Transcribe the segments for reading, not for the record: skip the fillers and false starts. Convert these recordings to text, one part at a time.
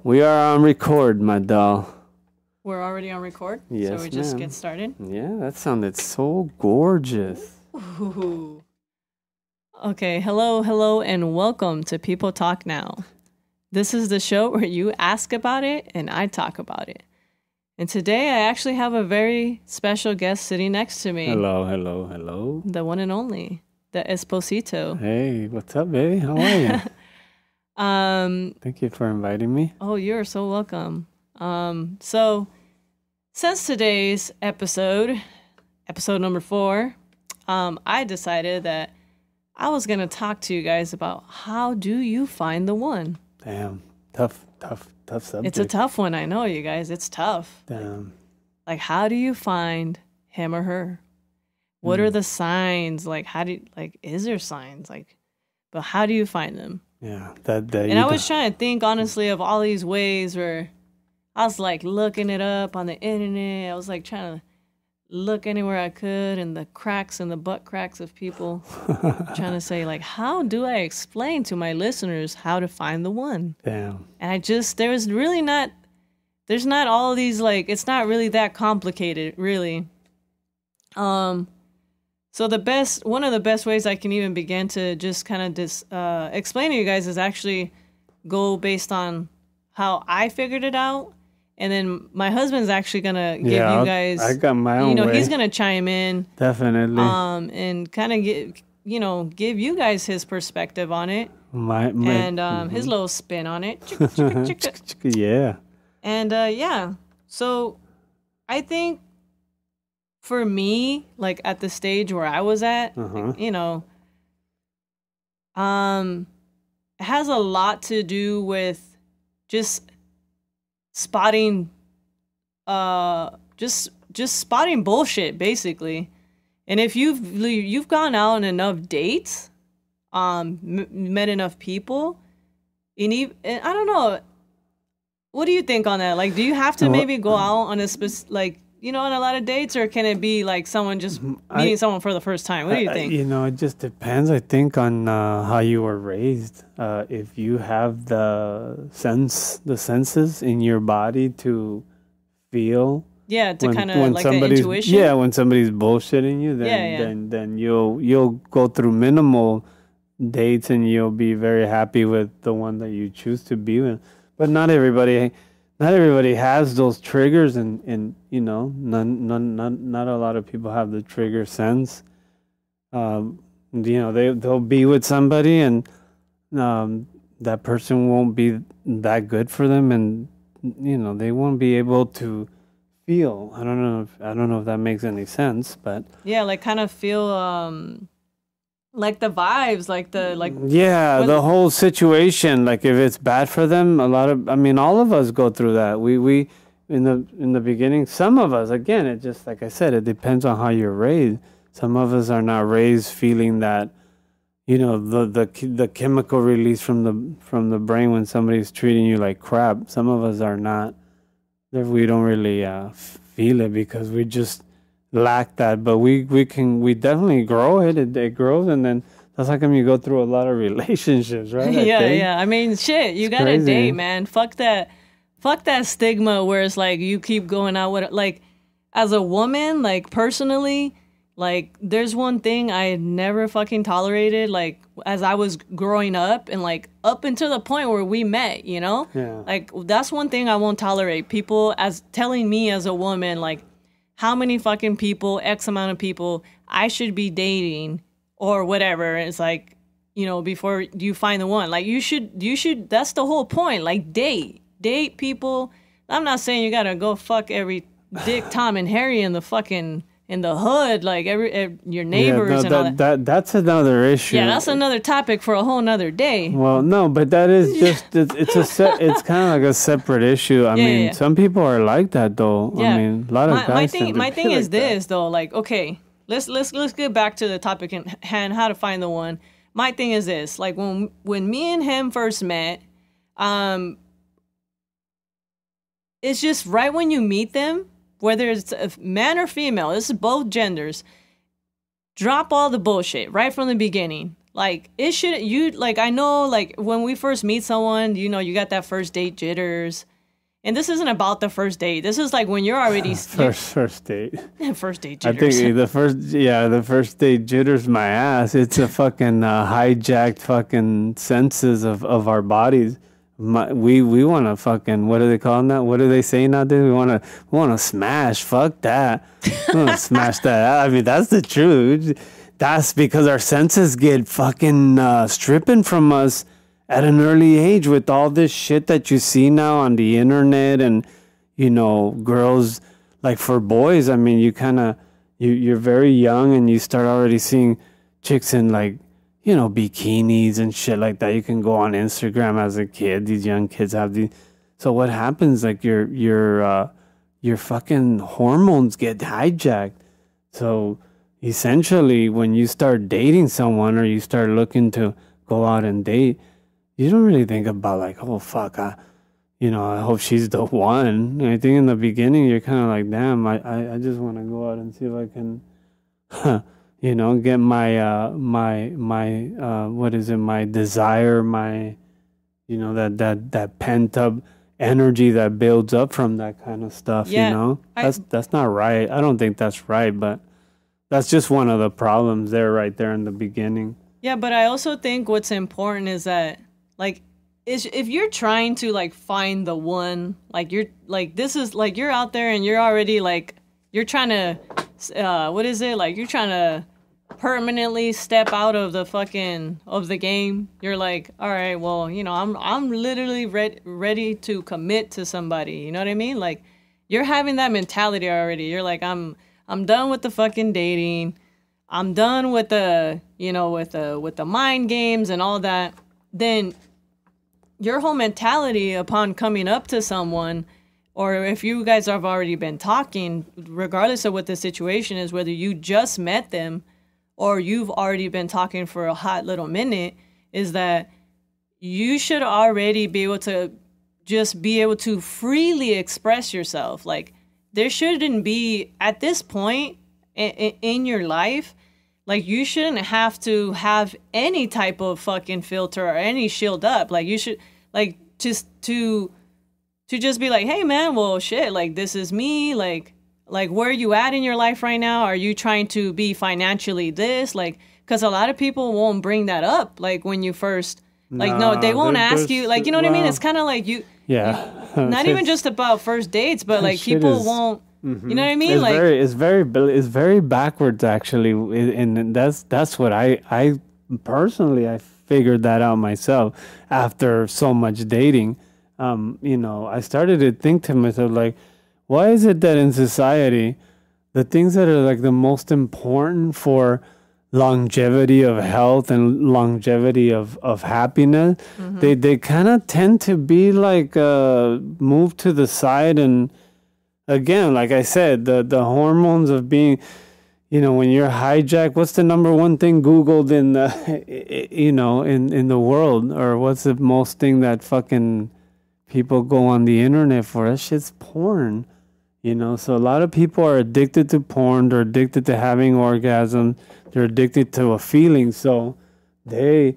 We are on record, my doll. We're already on record? Yes, so we just ma'am. get started? Yeah, that sounded so gorgeous. Ooh. Okay, hello, and welcome to People Talk Now. This is the show where you ask about it and I talk about it. And today I actually have a very special guest sitting next to me. Hello. The one and only, the Esposito. Hey, what's up, baby? How are you? Thank you for inviting me. Oh, you're so welcome. So since today's episode number 4, I decided that I was going to talk to you guys about how do you find the one? Damn, tough subject. It's a tough one, I know, you guys. It's tough. Damn. Like, how do you find him or her? What are the signs? Like, is there signs? Like, but how do you find them? Yeah, and I was trying to think, honestly, of all these ways where I was, like, looking it up on the internet. I was, like, trying to look anywhere I could in the cracks and the butt cracks of people. Trying to say, like, how do I explain to my listeners how to find the one? Damn. And there's not all these, like, it's not really that complicated, really. So one of the best ways I can even begin to just kind of explain to you guys is actually go based on how I figured it out. And then my husband's actually going to give you guys, I got my own way. He's going to chime in. Definitely. And kind of give you guys his perspective on it. His little spin on it. Yeah. And yeah. So I think for me, like at the stage where I was at, it has a lot to do with just spotting, just spotting bullshit, basically. And if you've gone out on enough dates, met enough people, and I don't know, what do you think on that? Like, do you have to maybe go out on on a lot of dates, or can it be like someone just meeting someone for the first time? What do you think? It just depends, I think, on how you were raised. If you have the senses in your body to feel. Yeah, to kind of like the intuition. Yeah, when somebody's bullshitting you, then you'll go through minimal dates and you'll be very happy with the one that you choose to be with. But not everybody has those triggers, and not a lot of people have the trigger sense. They'll be with somebody and that person won't be that good for them, and they won't be able to feel. I don't know if that makes any sense, but yeah, like kind of feel like the vibes, the whole situation. Like if it's bad for them, all of us go through that. We in the beginning, some of us, again, it just, like I said, it depends on how you're raised. Some of us are not raised feeling that, the chemical release from the brain when somebody's treating you like crap. Some of us are not. We don't really feel it because we just lack that, but we definitely grow it. It grows, and then that's how come you go through a lot of relationships, right? Yeah. I mean, shit, you gotta date, man. Fuck that stigma where it's like you keep going out with, like, as a woman, like, personally, like, there's one thing I never fucking tolerated, like, as I was growing up and, like, up until the point where we met, Yeah. Like, that's one thing I won't tolerate. People as telling me as a woman, like, how many fucking people, X amount of people I should be dating or whatever. It's like, before you find the one. Like, you should, that's the whole point. Like, date people. I'm not saying you gotta go fuck every Dick, Tom, and Harry in the hood, like your neighbors and all that. That's another issue. Yeah, that's another topic for a whole nother day. Well, no, but that is just it's kind of like a separate issue. I mean, some people are like that though. Yeah. I mean, a lot of guys. My thing is this though. Like, okay, let's get back to the topic at hand: how to find the one. My thing is this: like when me and him first met, it's just right when you meet them. Whether it's a man or female, this is both genders. Drop all the bullshit right from the beginning. like it should you like I know like when we first meet someone, you know, you got that first date jitters. And this isn't about the first date. This is like when you're already first date. First date I jitters. think the first date jitters my ass. It's a fucking hijacked fucking senses of our bodies. We want to fucking, what do they call that? What do they say nowadays? We want to smash. Fuck that. We want to smash that. I mean, that's the truth. That's because our senses get fucking stripping from us at an early age with all this shit that you see now on the internet and, you know, girls, like for boys, I mean, you're very young and you start already seeing chicks in like, you know, bikinis and shit like that. You can go on Instagram as a kid. These young kids have these. So what happens, like your fucking hormones get hijacked. So essentially when you start dating someone or you start looking to go out and date, you don't really think about like, oh fuck, I hope she's the one. I think in the beginning you're kind of like, damn, I just want to go out and see if I can, you know, get my what is it, my desire, my, you know, that pent up energy that builds up from that kind of stuff. Yeah, you know, that's not right. I don't think that's right, but that's just one of the problems there, right there in the beginning. Yeah, but I also think what's important is that, like, if you're trying to like find the one, like you're like, this is like you're out there and you're already like you're trying to what is it, like you're trying to permanently step out of the fucking of the game. You're like, all right, well, you know, I'm literally ready to commit to somebody. You know what I mean? Like you're having that mentality already. You're like, I'm done with the fucking dating. I'm done with the, you know, with the mind games and all that. Then your whole mentality upon coming up to someone, or if you guys have already been talking, regardless of what the situation is, whether you just met them or you've already been talking for a hot little minute, is that you should already be able to just be able to freely express yourself. Like there shouldn't be, at this point in your life, like you shouldn't have to have any type of fucking filter or any shield up. Like you should, like, just to just be like, hey man, well shit, like this is me. Like where are you at in your life right now? Are you trying to be financially this? Like, because a lot of people won't bring that up. Like when you first, like, no, they won't ask you. Like, you know what I mean? It's kind of like not even just about first dates, but like people won't. Mm-hmm. You know what I mean? It's very backwards actually, and that's what I personally I figured that out myself after so much dating. You know, I started to think to myself like, why is it that in society, the things that are like the most important for longevity of health and longevity of happiness, mm-hmm. they kind of tend to be like moved to the side. And again, like I said, the hormones of being, you know, when you're hijacked, what's the number one thing Googled in the, you know, in the world? Or what's the most thing that fucking people go on the internet for? That shit's porn, you know? So a lot of people are addicted to porn. They're addicted to having orgasms. They're addicted to a feeling. So they,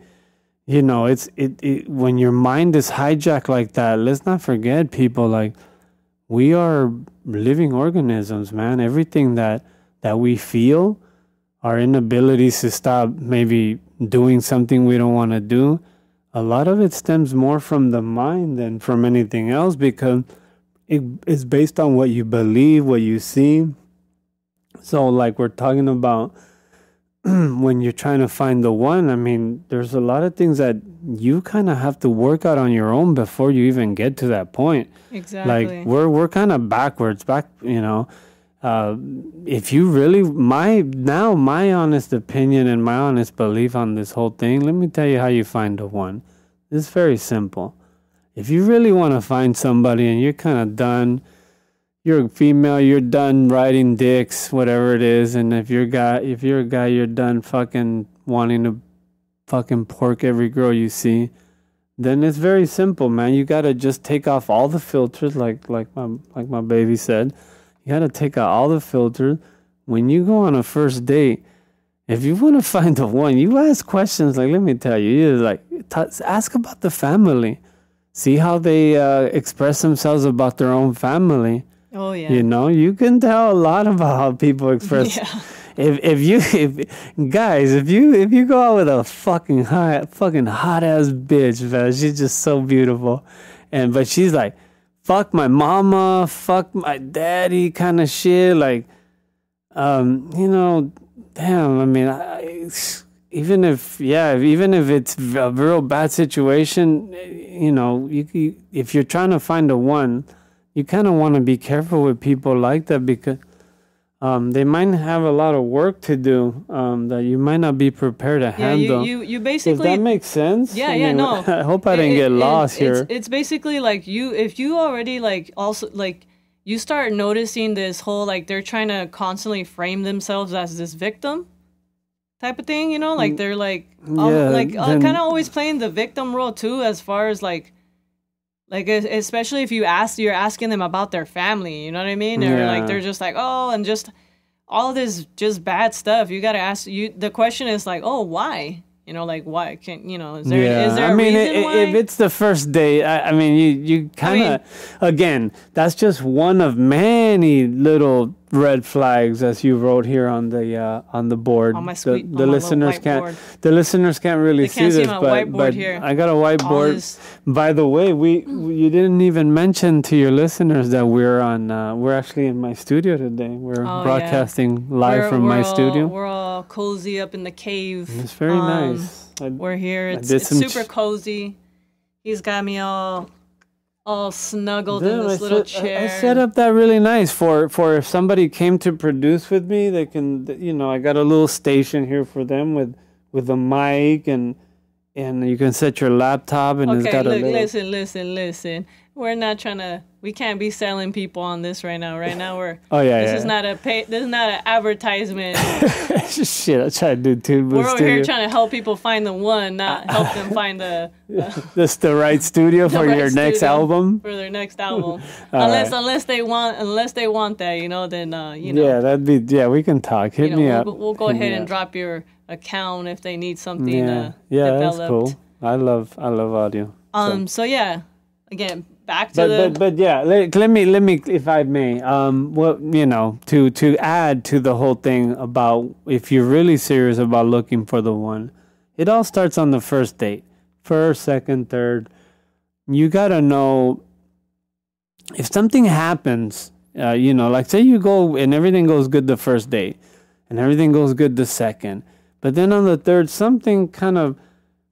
you know, it when your mind is hijacked like that, let's not forget, people, like, we are living organisms, man. Everything that we feel, our inabilities to stop maybe doing something we don't want to do, a lot of it stems more from the mind than from anything else, because it's based on what you believe, what you see. So like we're talking about when you're trying to find the one, I mean, there's a lot of things that you kind of have to work out on your own before you even get to that point. Exactly. Like we're kind of backwards, you know. If you really, my honest opinion and my honest belief on this whole thing, let me tell you how you find the one. It's very simple. If you really want to find somebody and you're kind of done, you're a female, you're done riding dicks, whatever it is, and if you're a guy, you're done fucking wanting to fucking pork every girl you see, then it's very simple, man. You gotta just take off all the filters, like my baby said. You gotta take out all the filters. When you go on a first date, if you want to find the one, you ask questions. Like, let me tell you, you like ask about the family. See how they express themselves about their own family. Oh yeah. You know, you can tell a lot about how people express. Yeah. If you go out with a fucking hot ass bitch, man, she's just so beautiful, but she's like, fuck my mama, fuck my daddy, kind of shit. Like, you know, damn. I mean, even if it's a real bad situation, you know, if you're trying to find a one, you kind of want to be careful with people like that because they might have a lot of work to do that you might not be prepared to handle. You basically. Does that make sense? Yeah, yeah, no. I hope I didn't get lost here. It's basically like if you already like also like you start noticing this whole like they're trying to constantly frame themselves as this victim type of thing, you know, like they're like kind of always playing the victim role too, as far as like especially if you're asking them about their family, you know what I mean? Or like they're just like, oh, and just all this just bad stuff. You got to ask the question is like, oh, why? You know, like why can't, you know, is there a reason why? If it's the first date, I mean, you kind of, again, that's just one of many little red flags, as you wrote here on the board. On my sweet, the listeners can't really see this, but here. I got a whiteboard. By the way, you didn't even mention to your listeners that we're actually in my studio today. We're broadcasting live from my studio. We're all cozy up in the cave. It's very nice. We're here. It's super cozy. He's got me all snuggled in this little chair. I set up that really nice for if somebody came to produce with me, they can, you know, I got a little station here for them with a mic and you can set your laptop and it's got listen. We're not we can't be selling people on this right now. Right now this is not an advertisement. Shit, I try to do too. We're over here trying to help people find the one, not help them find this the right studio for your next album. For their next album, unless they want that, you know, then you know. Yeah, we can talk. Hit me up. We'll go ahead and drop your account if they need something developed. That's cool. I love audio. So yeah, again. Back to but yeah, let me if I may, well, you know, to add to the whole thing about if you're really serious about looking for the one, it all starts on the first date, first, second, third. You gotta know if something happens, you know, like say you go and everything goes good the first date, and everything goes good the second, but then on the third something kind of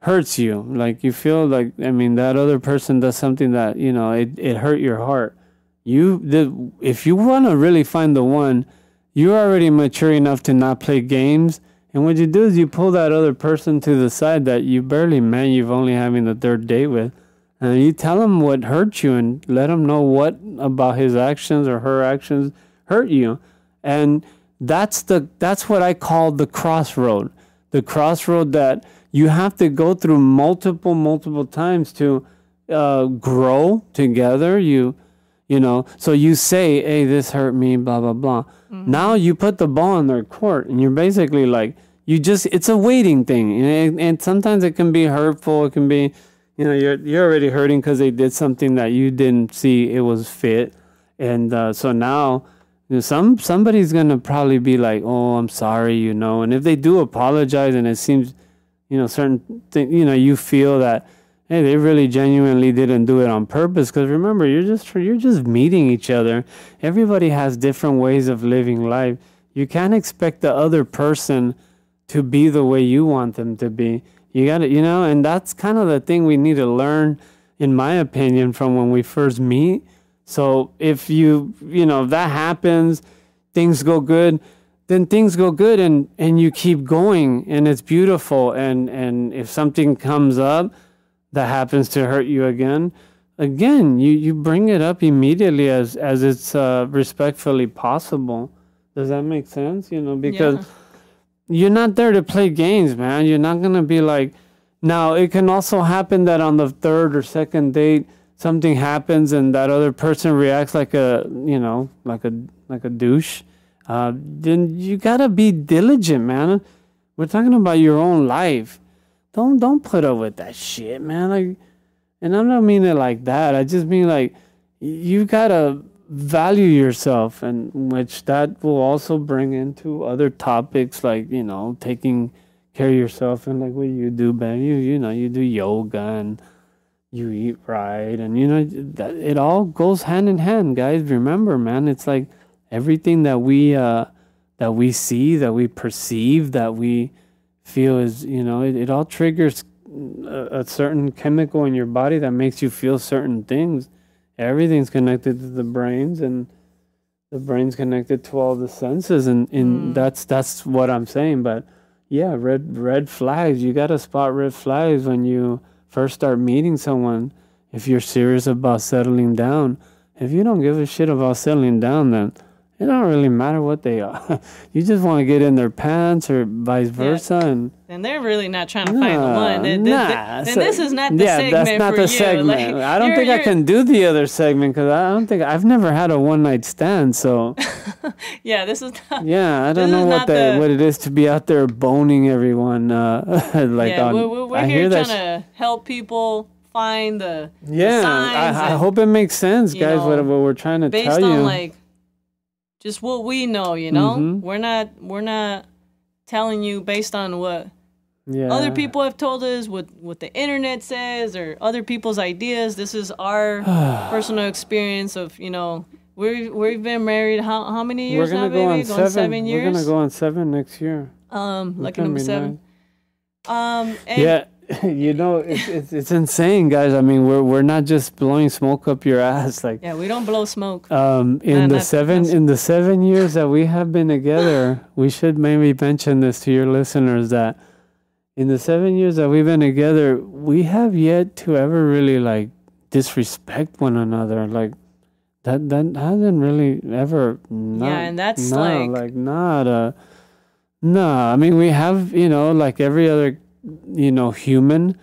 hurts you, like you feel like, I mean, that other person does something that, you know, it hurt your heart. If you want to really find the one, you're already mature enough to not play games, and what you do is you pull that other person to the side that you barely met, you've only having the third date with, and you tell them what hurt you and let them know what about his actions or her actions hurt you. And that's what I call the crossroad that you have to go through multiple times to grow together. You know, so you say, hey, this hurt me, blah, blah, blah. Mm-hmm. Now you put the ball in their court and you're basically like, it's a waiting thing. And sometimes it can be hurtful. It can be, you know, you're already hurting because they did something that you didn't see it was fit. And so now, you know, somebody's going to probably be like, oh, I'm sorry, you know. And if they do apologize and it seems, you know, certain thing, you know, you feel that, hey, they really genuinely didn't do it on purpose. Because remember, you're just meeting each other. Everybody has different ways of living life. You can't expect the other person to be the way you want them to be. You got to, you know, and that's kind of the thing we need to learn, in my opinion, from when we first meet. So if you know, if that happens, things go good, then things go good and you keep going and it's beautiful. And if something comes up that happens to hurt you again, you bring it up immediately as it's respectfully possible. Does that make sense? You know, because you're not there to play games, man. You're not going to be like, now it can also happen that on the third or second date, something happens and that other person reacts like a douche. Then you gotta be diligent, man. We're talking about your own life. Don't put up with that shit, man. Like, and I don't mean it like that. I just mean like you gotta value yourself, and which that will also bring into other topics like, you know, taking care of yourself and like what you do, man. You know, you do yoga and you eat right, and you know that it all goes hand in hand, guys. Remember, man, it's like everything that we see, that we perceive, that we feel is, you know, it all triggers a certain chemical in your body that makes you feel certain things. Everything's connected to the brains, and the brain's connected to all the senses, and that's what I'm saying. But yeah, red flags. You gotta spot red flags when you first start meeting someone. If you're serious about settling down, if you don't give a shit about settling down, then it don't really matter what they are. You just want to get in their pants or vice versa, and they're really not trying to find the one. Then this is not the segment that's not for the you. segment. Like, I don't think I can do the other segment because I've never had a one night stand. So yeah, this is not. Yeah, I don't know what it is to be out there boning everyone. Like yeah, we're here trying to help people find the signs. I hope it makes sense, guys. What we're trying to tell you, based on like just what we know, you know. Mm-hmm. We're not telling you based on what other people have told us, what the internet says, or other people's ideas. This is our personal experience of, you know, we've been married how many years now, baby? Going 7 years. We're gonna go on 7 next year. Lucky number 7. And yeah. You know, it's insane, guys. I mean, we're not just blowing smoke up your ass, like we don't blow smoke. In the 7 years that we have been together, we should maybe mention this to your listeners that in the 7 years that we've been together, we have yet to ever really like disrespect one another. Like that hasn't really ever. And that's no. I mean, we have, you know, like every other, you know, human,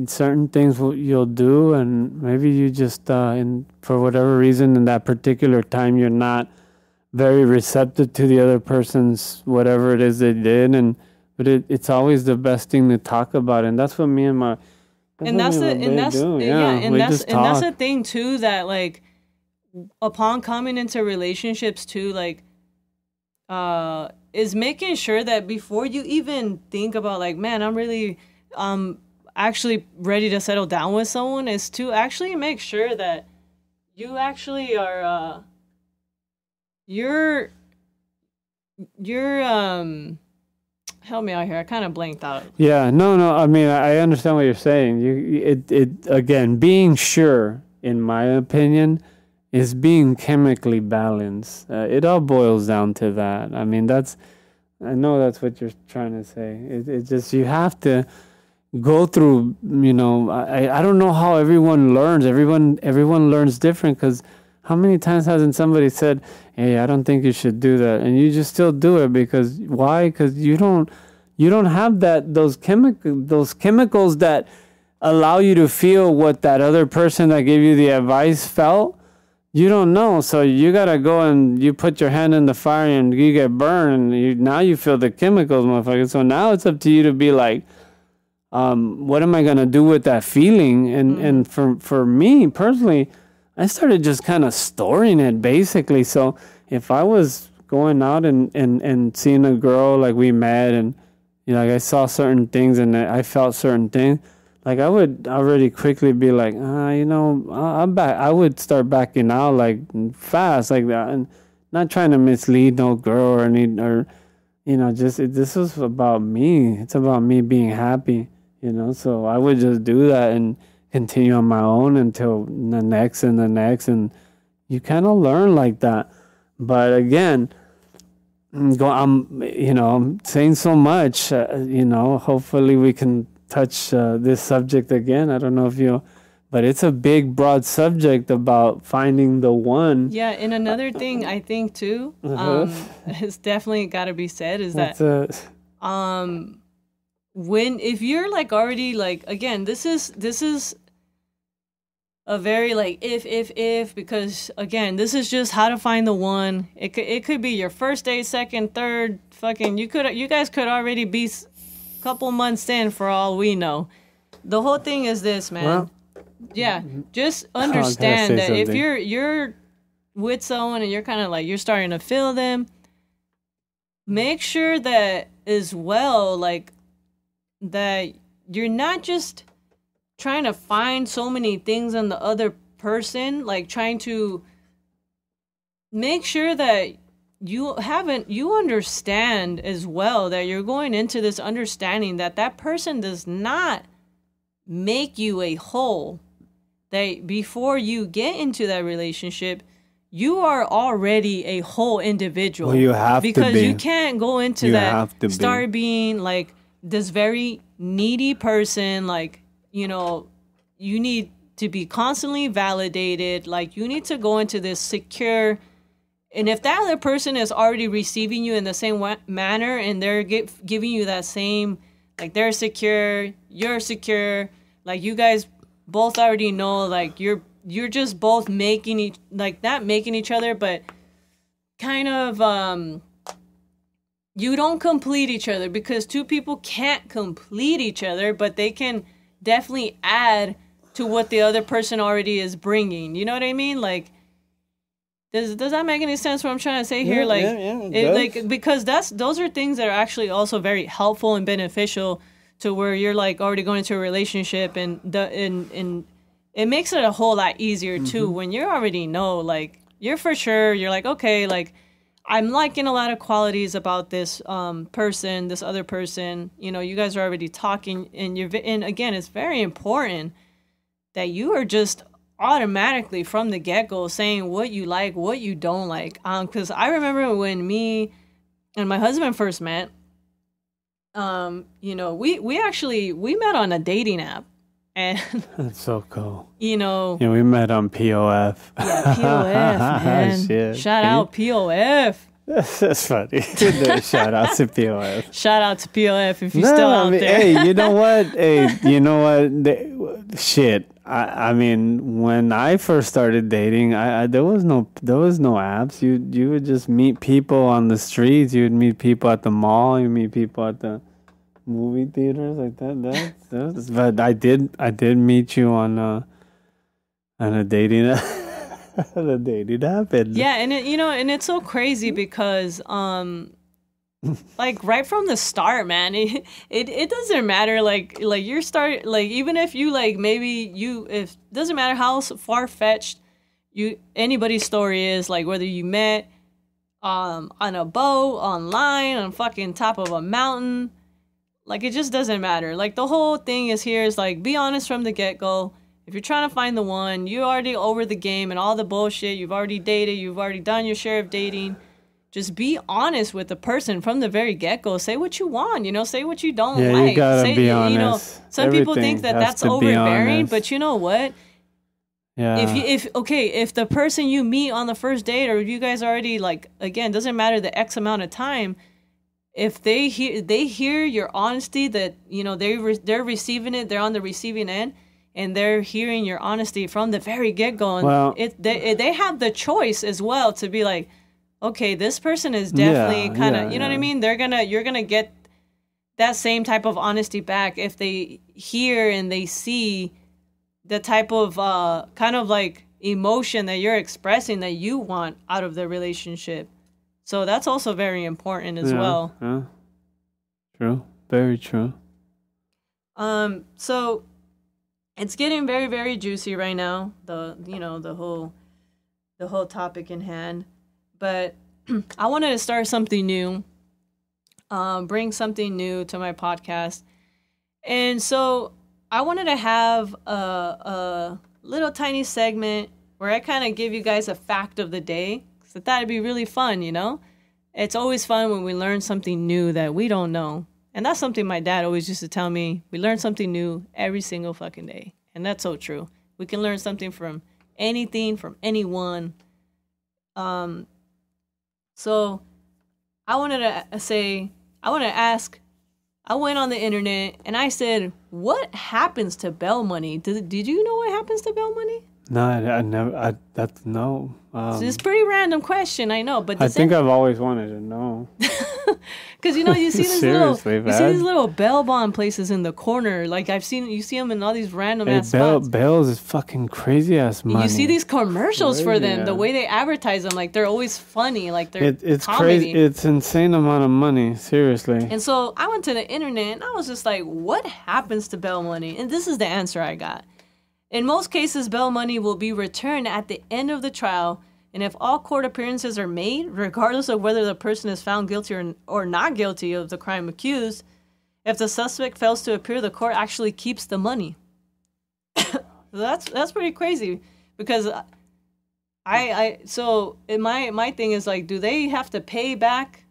certain things you'll do, and maybe you just for whatever reason in that particular time you're not very receptive to the other person's whatever it is they did, but it's always the best thing to talk about, and that's what me and my that's the thing too, that like upon coming into relationships too, like is making sure that before you even think about like, man, I'm really actually ready to settle down with someone, is to actually make sure that you actually are you're help me out here. I kind of blanked out. Yeah, no. I mean, I understand what you're saying. It again, being sure, in my opinion, is being chemically balanced. It all boils down to that. I mean, I know that's what you're trying to say. It's just, you have to go through, you know, I don't know how everyone learns. Everyone learns different, because how many times hasn't somebody said, hey, I don't think you should do that, and you just still do it? Because why? Because you don't have those chemicals that allow you to feel what that other person that gave you the advice felt. You don't know, so you gotta go and you put your hand in the fire and you get burned, and now you feel the chemicals, motherfucker. So now it's up to you to be like, what am I gonna do with that feeling? And for me personally, I started just kind of storing it, basically. So if I was going out and seeing a girl, like we met, and you know, like I saw certain things and I felt certain things, like I would already quickly be like, you know, I'm back. I would start backing out like fast, like that, and not trying to mislead no girl or you know, just this was about me. It's about me being happy, you know. So I would just do that and continue on my own until the next, and you kind of learn like that. But again, I'm saying so much. You know, hopefully we can touch this subject again. I don't know if but it's a big, broad subject about finding the one. Yeah, and another thing I think too, it's definitely got to be said, is that if you're like already like, again, this is a very like if, because again, this is just how to find the one. It could be your first date, second, third, fucking you guys could already be a couple months in for all we know. The whole thing is this, man. Well, yeah, just understand that something. if you're with someone and you're kind of like you're starting to feel them, make sure that as well, like that you're not just trying to find so many things on the other person, like trying to make sure that you understand as well that you're going into this understanding that that person does not make you a whole, that before you get into that relationship, you are already a whole individual. Well, you have to be. Because you can't go into start being like this very needy person, like, you know, you need to be constantly validated. Like, you need to go into this secure. And if that other person is already receiving you in the same manner and they're giving you that same, like, they're secure, you're secure, like, you guys both already know, like, you're just both making not making each other, but kind of, you don't complete each other, because two people can't complete each other, but they can definitely add to what the other person already is bringing. You know what I mean? Like, does that make any sense what I'm trying to say here? Like, like, because those are things that are actually also very helpful and beneficial to where you're like already going into a relationship, and it makes it a whole lot easier too when you already know, like, you're for sure, you're like, okay, like, I'm liking a lot of qualities about this person, this other person. You know, you guys are already talking, and again, it's very important that you are just automatically from the get-go saying what you like, what you don't like. Because I remember when me and my husband first met, you know, we met on a dating app. And that's so cool. You know, yeah, we met on POF. Yeah, POF, man. Shit. Shout out POF. That's funny. Shout out to POF. Shout out to POF if you're still out there. Hey, you know what? Shit. I mean, when I first started dating, there was no apps. You would just meet people on the streets. You would meet people at the mall. You meet people at the movie theaters, like that. But I did meet you on a dating app. The dating app. Yeah, and it's so crazy because like right from the start, man, it doesn't matter, like you're even if you like maybe if doesn't matter how far-fetched anybody's story is, like whether you met on a boat, online, on fucking top of a mountain, like it just doesn't matter. Like the whole thing is like, be honest from the get-go. If you're trying to find the one, you're already over the game and all the bullshit. You've already dated. You've already done your share of dating. Just be honest with the person from the very get-go. Say what you want, say what you don't like. You gotta be honest. Some people think that that's overbearing, but you know what? Yeah. If the person you meet on the first date, or you guys already, like, again, doesn't matter the X amount of time, if they hear your honesty, that they're receiving it, they're on the receiving end, and they're hearing your honesty from the very get-go, and they have the choice as well to be like, okay, this person is definitely kind of, you know what I mean? You're gonna get that same type of honesty back if they hear and they see the type of kind of like emotion that you're expressing that you want out of the relationship. So that's also very important as well. Yeah. True. Very true. So it's getting very, very juicy right now, the whole topic in hand. But I wanted to start something new, bring something new to my podcast. And so I wanted to have a little tiny segment where I kind of give you guys a fact of the day. So I thought it'd be really fun, It's always fun when we learn something new that we don't know. And that's something my dad always used to tell me. We learn something new every single fucking day. And that's so true. We can learn something from anything, from anyone. So I wanted to ask, I went on the internet and I said, what happens to bail money? Did you know what happens to bail money? No, I never. That's no. So it's a pretty random question, I know, but I think I've always wanted to know. because you see these Seriously, little bail bond places in the corner. Like you see them in all these random ass spots. Bails is fucking crazy ass money. You see these commercials for them. Yeah. The way they advertise them, like they're always funny. Like they're it's comedy. crazy. It's insane amount of money. Seriously. And so I went to the internet and I was just like, what happens to bail money? And this is the answer I got. In most cases, bail money will be returned at the end of the trial, and if all court appearances are made, regardless of whether the person is found guilty or not guilty of the crime accused, if the suspect fails to appear, the court actually keeps the money. That's pretty crazy, because my thing is like, do they have to pay back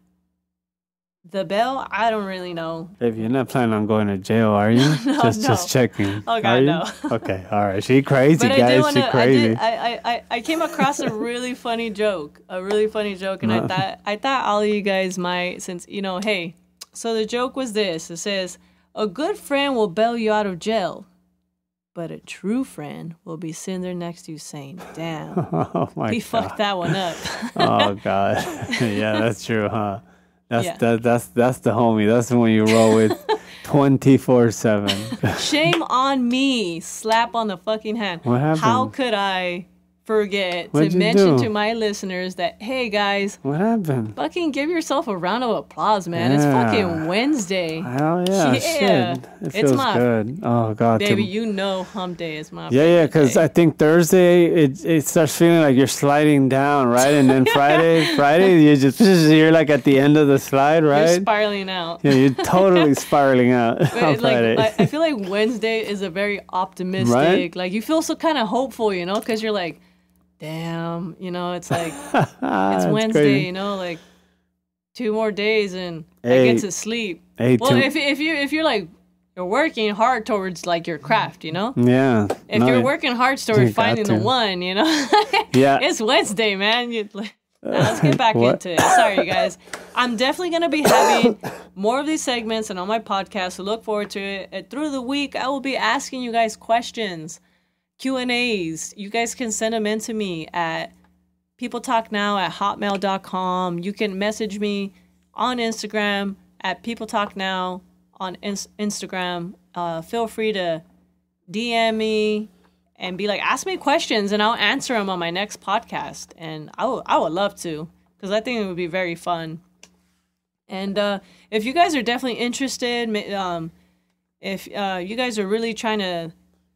the bail? I don't really know. Babe, you're not planning on going to jail, are you? No, just checking. Oh God, no. Okay, all right. She crazy, But guys. She crazy. I came across a really funny joke, and I thought all of you guys might, since hey. So the joke was this: it says, a good friend will bail you out of jail, but a true friend will be sitting there next to you saying, "Damn, Oh my we God. fucked that one up." Oh God. Yeah, that's true, huh? That's the homie. That's the one you roll with 24/7. Shame on me. Slap on the fucking hand. What happened? How could I forget What'd to you mention do? to my listeners that, hey guys, What happened? fucking give yourself a round of applause, man. It's Yeah. fucking Wednesday. Hell yeah, Yeah. shit. It It's feels my- good. Oh God. Baby, you know hump day is my Yeah, because day. I think Thursday it starts feeling like you're sliding down, right? And then Friday you're like at the end of the slide, You're right? spiraling out. Yeah, you're totally spiraling out on But, Friday. I feel like Wednesday is a very optimistic, Right? like you feel so kind of hopeful, because you're like, damn, it's like, it's That's Wednesday, crazy. like 2 more days and I Hey. get to sleep. Hey, Well, Tim- if you're like, you're working hard towards like your craft, Yeah. If No, you're working hard towards you got finding the to. one, Yeah. it's Wednesday, man. Now, let's get back What? into it. Sorry, you guys. I'm definitely going to be having more of these segments and on my podcast, so look forward to it. And through the week, I will be asking you guys questions, Q&As. You guys can send them in to me at peopletalknow@hotmail.com. You can message me on Instagram at peopletalknow on Instagram. Feel free to DM me and be like, ask me questions and I'll answer them on my next podcast. And I would love to, because I think it would be very fun. And if you guys are definitely interested, if you guys are really trying to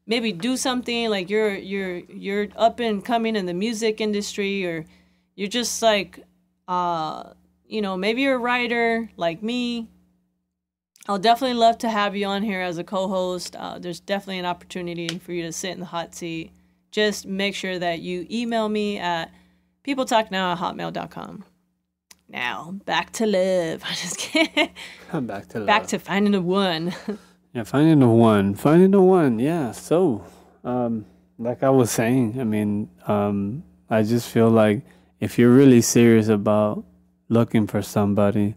maybe do something, like you're up and coming in the music industry, or you're just like, maybe you're a writer like me, I'll definitely love to have you on here as a co-host. There's definitely an opportunity for you to sit in the hot seat. Just make sure that you email me at peopletalknow@hotmail.com. Now, back to love. I'm just kidding. Back to Back to finding the one. Yeah, finding the one. Yeah. So, like I was saying, I mean, I just feel like if you're really serious about looking for somebody,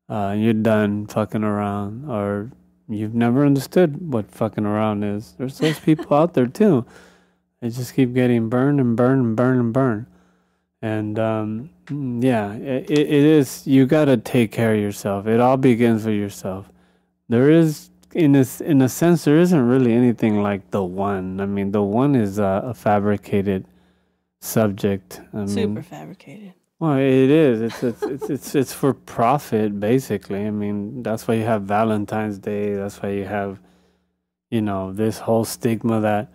you're done fucking around, or you've never understood what fucking around is. There's those people out there too. They just keep getting burned and burned and burned and burned. And yeah, it is. You gotta take care of yourself. It all begins with yourself. There is, in a sense, there isn't really anything like the one. I mean, the one is a fabricated subject. Super fabricated. Well, it is. It's for profit, basically. I mean, that's why you have Valentine's Day. That's why you have, this whole stigma that,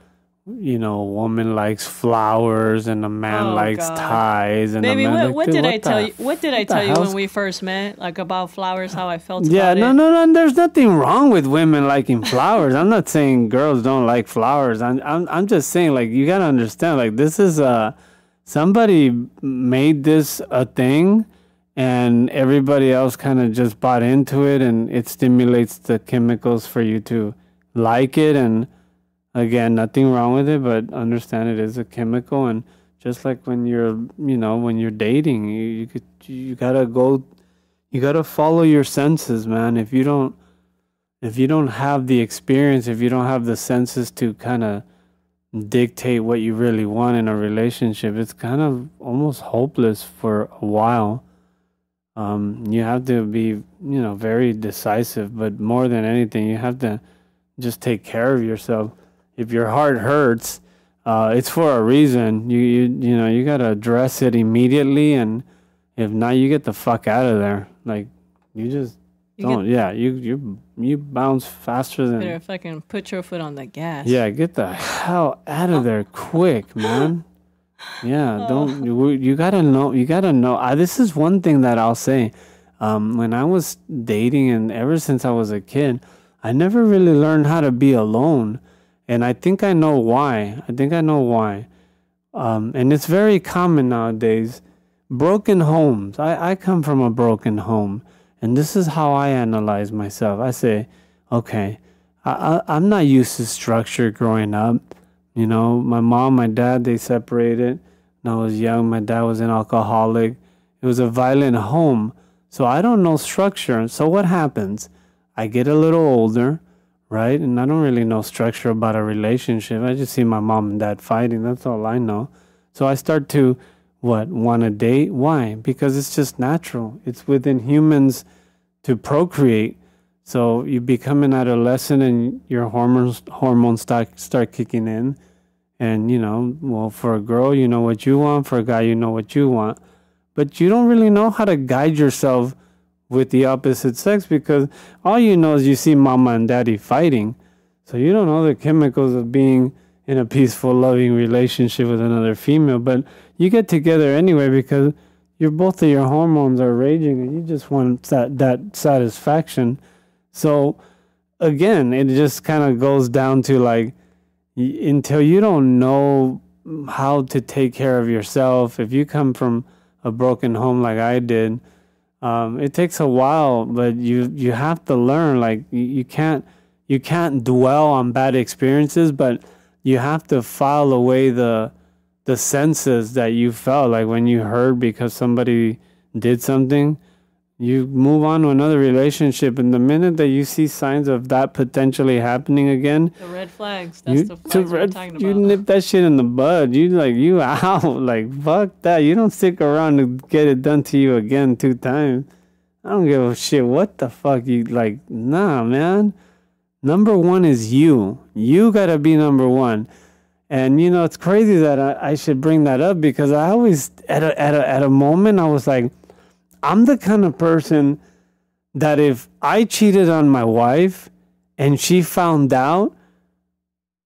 a woman likes flowers and a man likes God. ties. And Baby, a man what did I tell you? What did I tell you hell's- when we first met? Like about flowers, how I felt Yeah, about it? no. There's nothing wrong with women liking flowers. I'm not saying girls don't like flowers. I'm just saying, like, you gotta understand, like, this is somebody made this a thing, and everybody else kind of just bought into it, and it stimulates the chemicals for you to like it. And again, nothing wrong with it, but understand it is a chemical. And just like when you're, when you're dating, you gotta follow your senses, man. If you don't have the experience, if you don't have the senses to kind of dictate what you really want in a relationship, it's kind of almost hopeless for a while. You have to be, very decisive, but more than anything, you have to just take care of yourself. If your heart hurts, it's for a reason. You gotta address it immediately, and if not, you get the fuck out of there. Like, you just don't. You bounce faster than. Better fucking put your foot on the gas. Yeah, get the hell out of there quick, man. Yeah, don't. You gotta know. You gotta know. This is one thing that I'll say. When I was dating, and ever since I was a kid, I never really learned how to be alone. And I think I know why. And it's very common nowadays. Broken homes. I come from a broken home. And this is how I analyze myself. I say, okay, I'm not used to structure growing up. My mom, my dad, they separated. When I was young, my dad was an alcoholic. It was a violent home. So I don't know structure. So what happens? I get a little older, right? And I don't really know structure about a relationship. I just see my mom and dad fighting. That's all I know. So I start to, want to date? Why? Because it's just natural. It's within humans to procreate. So you become an adolescent and your hormones start kicking in. And, for a girl, you know what you want. For a guy, you know what you want. But you don't really know how to guide yourself with the opposite sex, because all you know is you see mama and daddy fighting. So you don't know the chemicals of being in a peaceful, loving relationship with another female. But you get together anyway because both of your hormones are raging and you just want that satisfaction. So again, it just kind of goes down to like, until you don't know how to take care of yourself, if you come from a broken home like I did, it takes a while, but you have to learn. Like you can't dwell on bad experiences, but you have to file away the senses that you felt. Like when you hurt because somebody did something, you move on to another relationship, and the minute that you see signs of that potentially happening again, the red flags. That's the flags we're talking about. You nip that shit in the bud. You out. Like, fuck that. You don't stick around to get it done to you again 2 times. I don't give a shit what the fuck you like. Nah, man. Number one is you. You gotta be number one. And it's crazy that I should bring that up, because I always at a moment I was like, I'm the kind of person that if I cheated on my wife and she found out,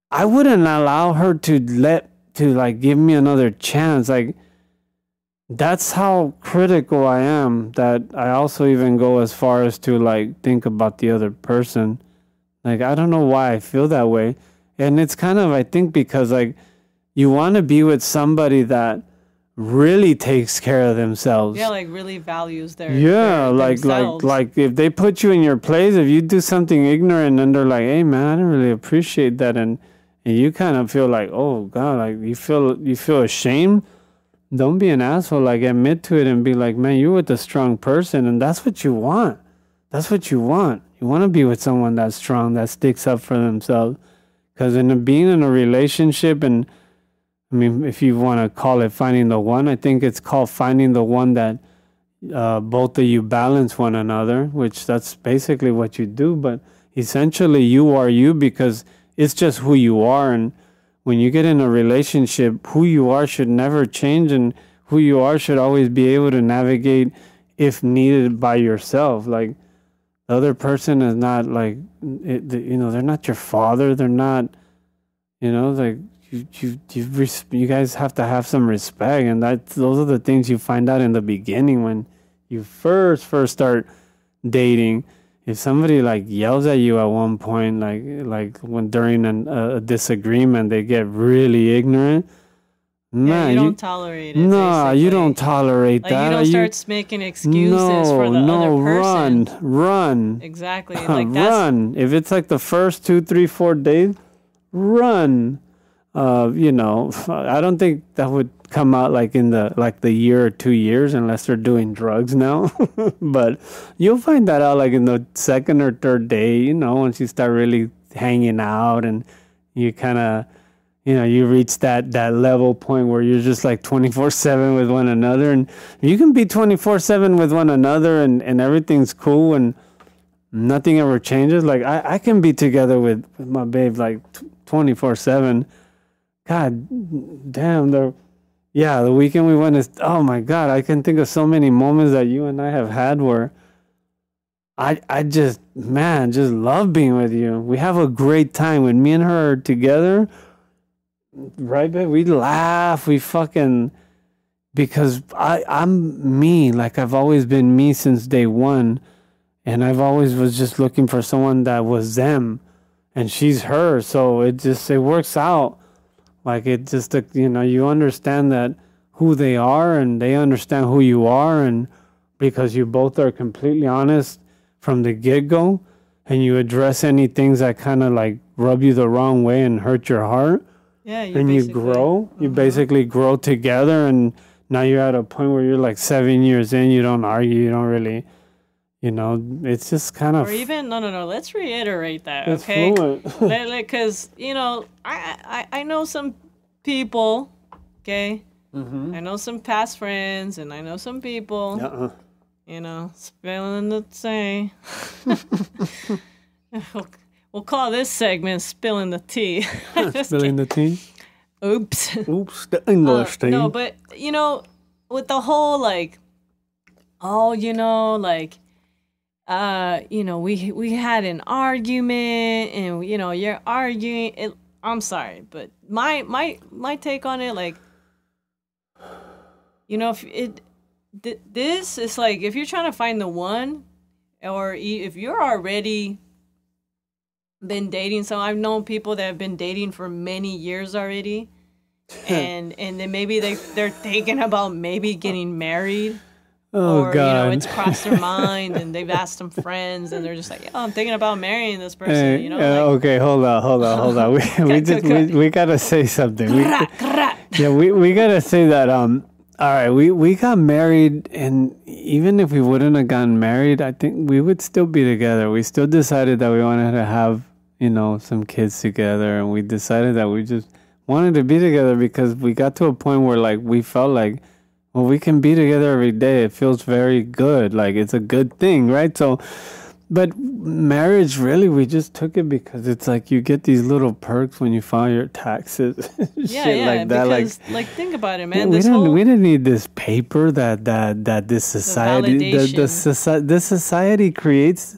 I wouldn't allow her to give me another chance. Like, that's how critical I am, that I also even go as far as to like think about the other person. Like, I don't know why I feel that way. And it's kind of, I think, because like you want to be with somebody that really takes care of themselves. Yeah, like really values their themselves. Like if they put you in your place, if you do something ignorant and they're like, hey man, I don't really appreciate that, and you kind of feel like, oh God, like you feel ashamed, don't be an asshole. Like, admit to it and be like, man, you're with a strong person, and that's what you want. That's what you want. You want to be with someone that's strong, that sticks up for themselves. Because being in a relationship, and I mean, if you want to call it finding the one, I think it's called finding the one that both of you balance one another, which that's basically what you do. But essentially, you are you because it's just who you are. And when you get in a relationship, who you are should never change, and who you are should always be able to navigate if needed by yourself. Like, the other person is not like, they're not your father. They're not, like, you guys have to have some respect, and those are the things you find out in the beginning when you first start dating. If somebody like yells at you at one point, like when during a disagreement, they get really ignorant. Man, you don't tolerate it. No, you don't tolerate like, that. You don't start making excuses for the other person. Run. Exactly. Like that's... Run. If it's like the first 2, 3, 4 days, run. I don't think that would come out like in the year or 2 years, unless they're doing drugs now. But you'll find that out like in the second or third day, once you start really hanging out and you kind of, you reach that level point where you're just like 24/7 with one another, and you can be 24/7 with one another, and everything's cool and nothing ever changes. Like I can be together with my babe like 24/7. God damn, the weekend we went is, oh my God, I can think of so many moments that you and I have had where I just love being with you. We have a great time when me and her are together. Right, babe? We laugh, we fucking, because I'm me, like I've always been me since day one, and I've always was just looking for someone that was them, and she's her, so it works out. Like it just, you understand that who they are, and they understand who you are, and because you both are completely honest from the get-go, and you address any things that kind of like rub you the wrong way and hurt your heart. Yeah, and you grow. You basically grow together, and now you're at a point where you're like 7 years in. You don't argue. You don't really, it's just kind of. Or even no. Let's reiterate that, it's okay? Fluent. Because I know some people, okay. Mm-hmm. I know some past friends, and I know some people. Spilling the tea. We'll call this segment "Spilling the Tea." Spilling the tea. Oops. The English tea. No, but with the whole like, we had an argument, and you're arguing. I'm sorry, but my take on it, like, this is like, if you're trying to find the one, or if you're already been dating, so I've known people that have been dating for many years already, and then maybe they're thinking about maybe getting married. Oh, God. It's crossed their mind, and they've asked some friends, and they're just like, I'm thinking about marrying this person, okay, hold on. We gotta say something. We gotta say that, all right, we got married, and even if we wouldn't have gotten married, I think we would still be together. We still decided that we wanted to have, some kids together, and we decided that we just wanted to be together because we got to a point where, like, we felt like, well, we can be together every day. It feels very good. Like, it's a good thing, right? So, but marriage, really, we just took it because it's like you get these little perks when you file your taxes. Shit like that. Because, like, think about it, man. We didn't need this paper that this society, this society creates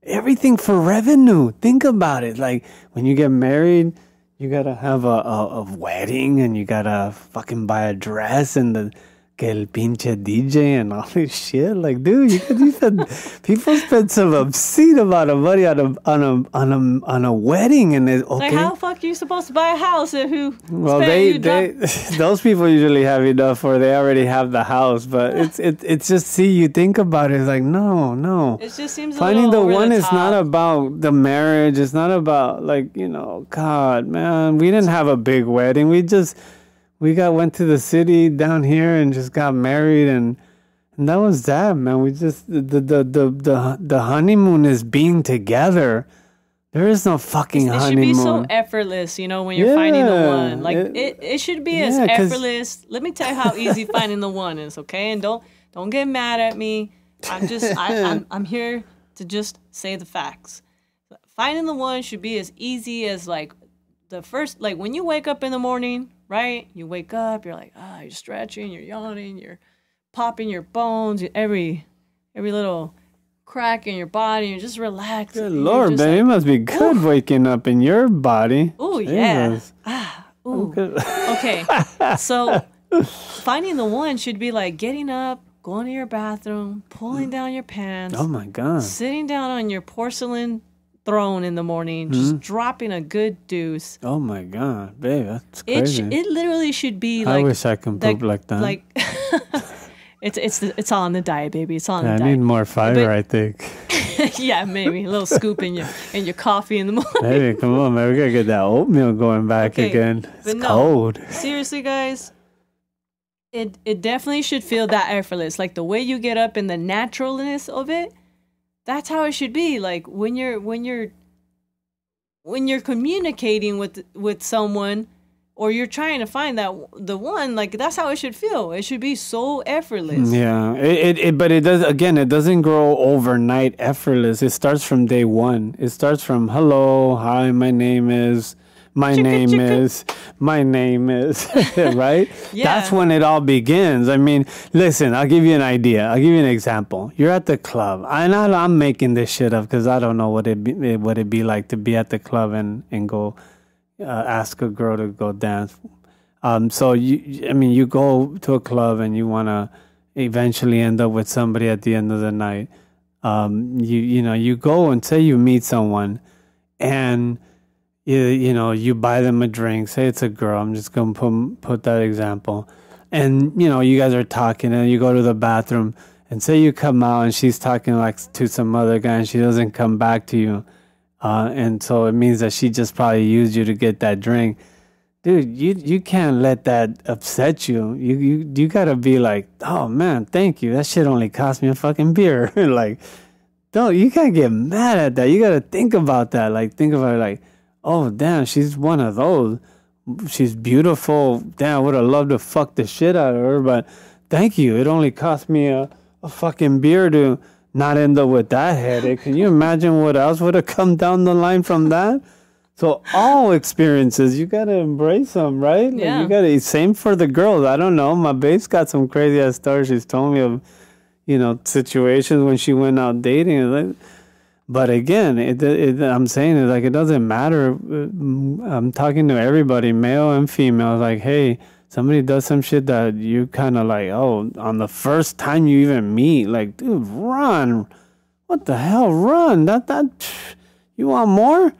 everything for revenue. Think about it. Like, when you get married, you gotta have a wedding, and you gotta fucking buy a dress, and que el pinche DJ and all this shit. Like, dude, people spend some obscene amount of money on a wedding, and it's okay. Like, how the fuck are you supposed to buy a house if you? Well, those people usually have enough, or they already have the house. But it's just, you think about it, it's like, no. It just seems finding the one the is top. not about the marriage. It's not about, like, God, man, we didn't have a big wedding. We went to the city down here and just got married, and that was that, man. We just, the honeymoon is being together. There is no fucking honeymoon. It should be so effortless, when you're finding the one. Like, it should be as effortless. Let me tell you how easy finding the one is, okay? And don't get mad at me. I'm here to just say the facts. Finding the one should be as easy as, like, the first, like, when you wake up in the morning, right? You wake up, you're like, you're stretching, you're yawning, you're popping your bones, every little crack in your body, you're just relaxed. Good Lord, baby, it must be good waking up in your body. Oh, yeah. Okay. So finding the one should be like getting up, going to your bathroom, pulling down your pants. Oh, my God. Sitting down on your porcelain throne in the morning, just dropping a good deuce. Oh my God, babe, that's crazy. It literally should be like. I wish I could poop like that. Like, it's all on the diet, baby. It's all on the diet. I need more fiber, I think. Yeah, maybe a little scoop in your coffee in the morning. Baby, come on, man, we gotta get that oatmeal going back again. It's cold. Seriously, guys, it definitely should feel that effortless, like the way you get up and the naturalness of it. That's how it should be. Like, when you're communicating with someone, or you're trying to find that the one, like that's how it should feel. It should be so effortless. Yeah, but it does, again, it doesn't grow overnight effortless. It starts from day one. It starts from hello, hi, my name is, right? Yeah. That's when it all begins. I mean, listen, I'll give you an idea. I'll give you an example. You're at the club. I'm making this shit up because I don't know what it'd be like to be at the club and go ask a girl to go dance. So you go to a club and you want to eventually end up with somebody at the end of the night. You go and say you meet someone, and you buy them a drink. Say it's a girl. I'm just gonna put that example. And you guys are talking, and you go to the bathroom, and say you come out, and she's talking like to some other guy, and she doesn't come back to you. And so it means that she just probably used you to get that drink. Dude, you can't let that upset you. You gotta be like, oh man, thank you. That shit only cost me a fucking beer. Like, you can't get mad at that. You gotta think about that. Like, think about it like, oh damn, she's one of those. She's beautiful. Damn, I would have loved to fuck the shit out of her, but thank you. It only cost me a fucking beer to not end up with that headache. Can you imagine what else would have come down the line from that? So all experiences, you got to embrace them, right? Like, yeah. You got to, same for the girls. I don't know. My babe's got some crazy ass stories she's told me of, situations when she went out dating. But again, I'm saying it like, it doesn't matter. I'm talking to everybody, male and female. Like, hey, somebody does some shit that you kind of like, oh, on the first time you even meet, like, dude, run. What the hell? Run. You want more?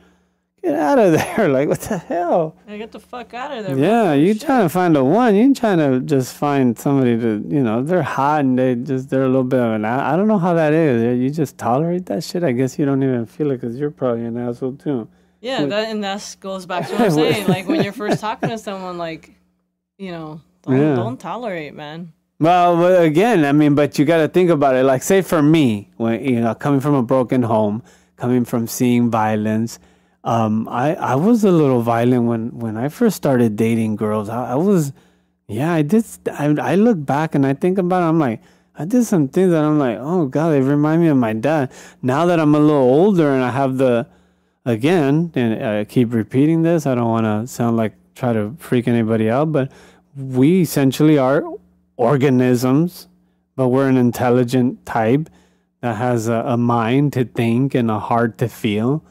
Get out of there. Like, what the hell? Yeah, get the fuck out of there. Yeah, you trying to find the one. You trying to just find somebody to, they're hot and they're a little bit of an, I don't know how that is. You just tolerate that shit? I guess you don't even feel it because you're probably an asshole too. Yeah, that goes back to what I'm saying. Like, when you're first talking to someone, like, don't tolerate, man. Well, again, but you got to think about it. Like, say for me, when, coming from a broken home, coming from seeing violence, I was a little violent when I first started dating girls. I did. I look back and I think about it. I'm like, I did some things that I'm like, oh God, they remind me of my dad. Now that I'm a little older and I have and I keep repeating this, I don't want to sound like try to freak anybody out, but we essentially are organisms, but we're an intelligent type that has a mind to think and a heart to feel.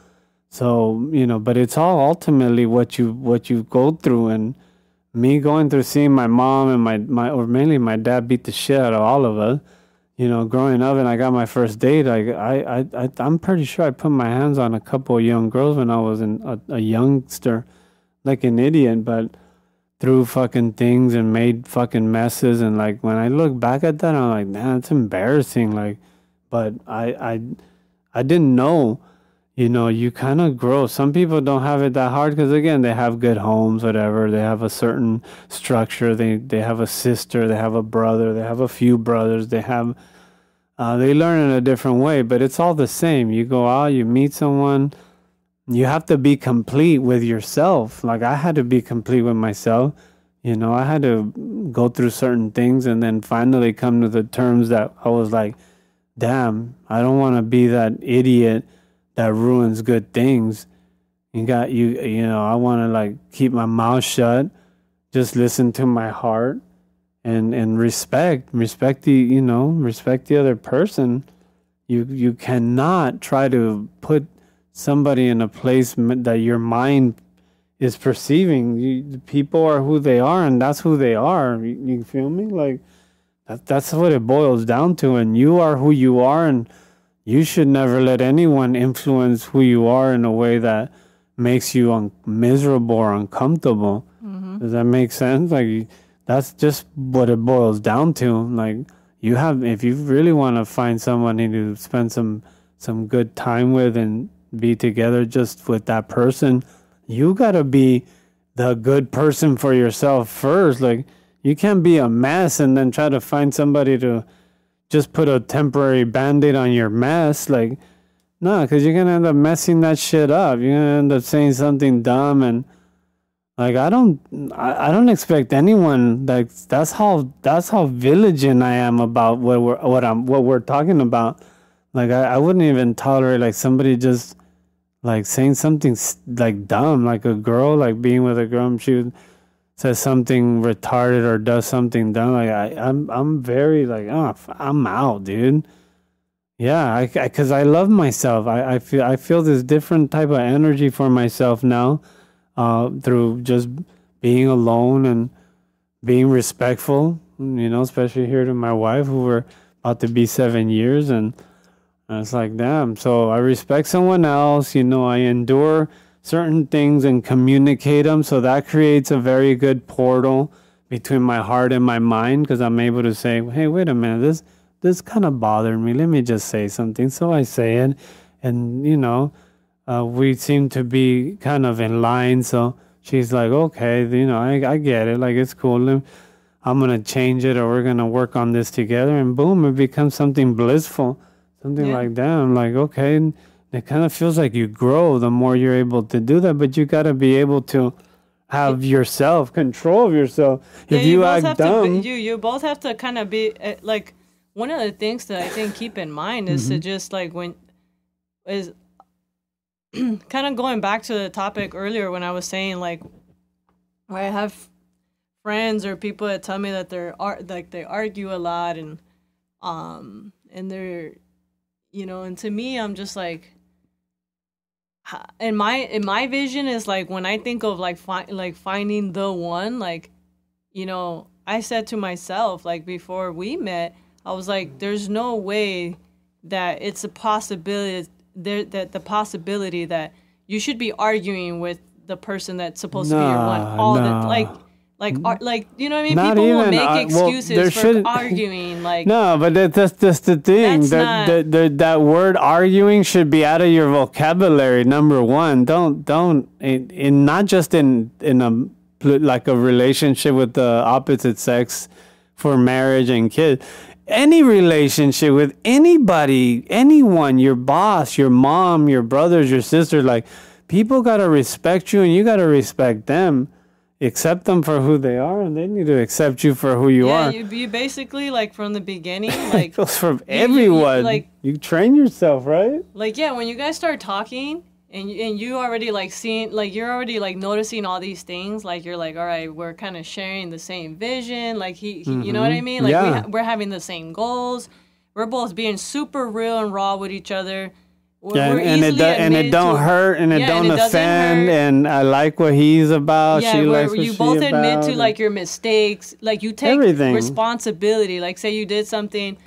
So, but it's all ultimately what you go through. And me going through seeing my mom and or mainly my dad beat the shit out of all of us, growing up, and I got my first date. I'm pretty sure I put my hands on a couple of young girls when I was a youngster, like an idiot, but threw fucking things and made fucking messes. And like, when I look back at that, I'm like, man, it's embarrassing. Like, but I didn't know. You kind of grow. Some people don't have it that hard because, again, they have good homes, whatever. They have a certain structure. They have a sister. They have a brother. They have a few brothers. They learn in a different way, but it's all the same. You go out, you meet someone. You have to be complete with yourself. Like, I had to be complete with myself. I had to go through certain things and then finally come to the terms that I was like, damn, I don't want to be that idiot that ruins good things. I want to like keep my mouth shut, just listen to my heart and respect the other person. You cannot try to put somebody in a place that your mind is perceiving. People are who they are, and that's who they are. You feel me? Like, that's what it boils down to. And you are who you are, and you should never let anyone influence who you are in a way that makes you miserable or uncomfortable. Mm-hmm. Does that make sense? Like, that's just what it boils down to. Like, if you really want to find someone to spend some good time with and be together just with that person, you got to be the good person for yourself first. Like, you can't be a mess and then try to find somebody to just put a temporary Band-Aid on your mess. Like, no, because you're going to end up messing that shit up. You're going to end up saying something dumb, and Like I don't expect anyone. Like that's how vigilant I am about what we're talking about. Like I wouldn't even tolerate like somebody just like saying something like dumb, like a girl, like being with a girl, and she says something retarded or does something dumb. Like I'm very like, oh, I'm out, dude. Yeah, because I love myself. I feel this different type of energy for myself now, through just being alone and being respectful. You know, especially here to my wife, who we're about to be 7 years, and it's like, damn. So I respect someone else. You know, I endure certain things and communicate them. So that creates a very good portal between my heart and my mind, because I'm able to say, hey, wait a minute, this kind of bothered me. Let me just say something. So I say it, and you know, we seem to be kind of in line. So she's like, okay, you know, I get it. Like, it's cool. I'm gonna change it, or we're gonna work on this together, and boom, it becomes something blissful. Something like that. I'm like, okay, and it kind of feels like you grow the more you're able to do that, but you got to be able to have yourself, control of yourself. Yeah, if you act dumb... You both have to kind of be, like, one of the things that I think keep in mind is to just, like, kind of going back to the topic earlier when I was saying, like, where I have friends or people that tell me that they argue a lot, and they're, you know, and to me, I'm just like, in my vision is like, when I think of like finding the one, like, you know, I said to myself, like, before we met, I was like, there's no way that it's a possibility that the possibility that you should be arguing with the person that's supposed to be your one like, you know what I mean? Not people even, will make excuses for arguing. Like, no, but that's the thing. That word arguing should be out of your vocabulary. Number one, don't in not just in a like a relationship with the opposite sex for marriage and kids. Any relationship with anybody, anyone, your boss, your mom, your brothers, your sisters, like, people gotta respect you, and you gotta respect them. Accept them for who they are, and they need to accept you for who you are. Yeah, you basically, like, from the beginning, like... It goes from everyone. Like, you train yourself, right? Like, yeah, when you guys start talking, and you already, like, seeing... Like, you're already, like, noticing all these things. Like, you're like, all right, we're kind of sharing the same vision. Like, he you know what I mean? Like, we're having the same goals. We're both being super real and raw with each other. And it don't hurt, and it don't offend, and I like what he's about. Yeah, she likes what you she both about, admit to, like, your mistakes. Like, you take everything. Responsibility. Like, say you did something,